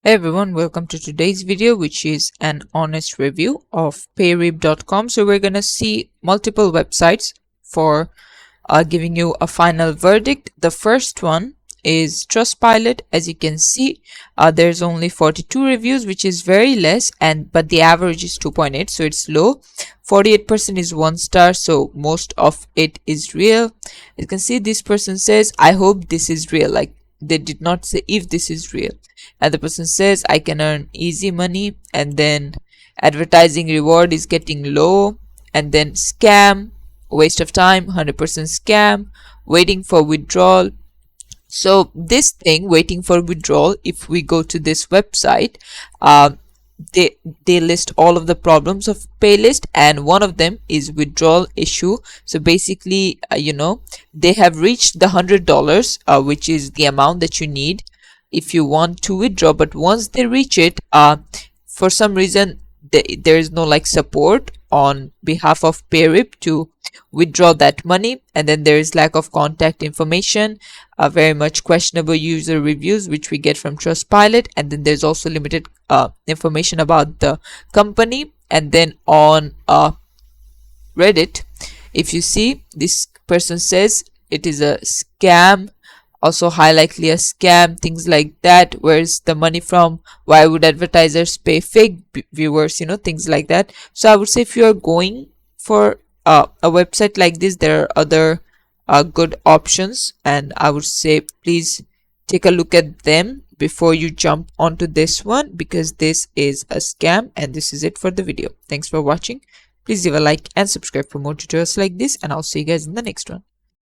Hey everyone, welcome to today's video, which is an honest review of payrib.com. So we're gonna see multiple websites for giving you a final verdict. The first one is Trustpilot. As you can see, there's only 42 reviews, which is very less, but the average is 2.8, so it's low. 48% is 1 star, so most of it is real. You can see this person says, I hope this is real. Like, they did not say if this is real. And the person says, I can earn easy money, and then advertising reward is getting low, and then scam, waste of time, 100% scam, waiting for withdrawal. So this thing, waiting for withdrawal, if we go to this website, they list all of the problems of Paylist, and one of them is withdrawal issue. So basically, they have reached the $100, which is the amount that you need if you want to withdraw, but once they reach it, for some reason there is no like support on behalf of Payrib to withdraw that money, and then there is lack of contact information, very much questionable user reviews which we get from Trustpilot, and then there's also limited information about the company. And then on Reddit, if you see, this person says it is a scam, also high likely a scam, things like that. Where's the money from? Why would advertisers pay fake viewers, things like that. So I would say if you are going for a website like this, there are other good options, and I would say please take a look at them before you jump onto this one, because this is a scam. And this is it for the video. Thanks for watching. Please leave a like and subscribe for more tutorials like this, and I'll see you guys in the next one.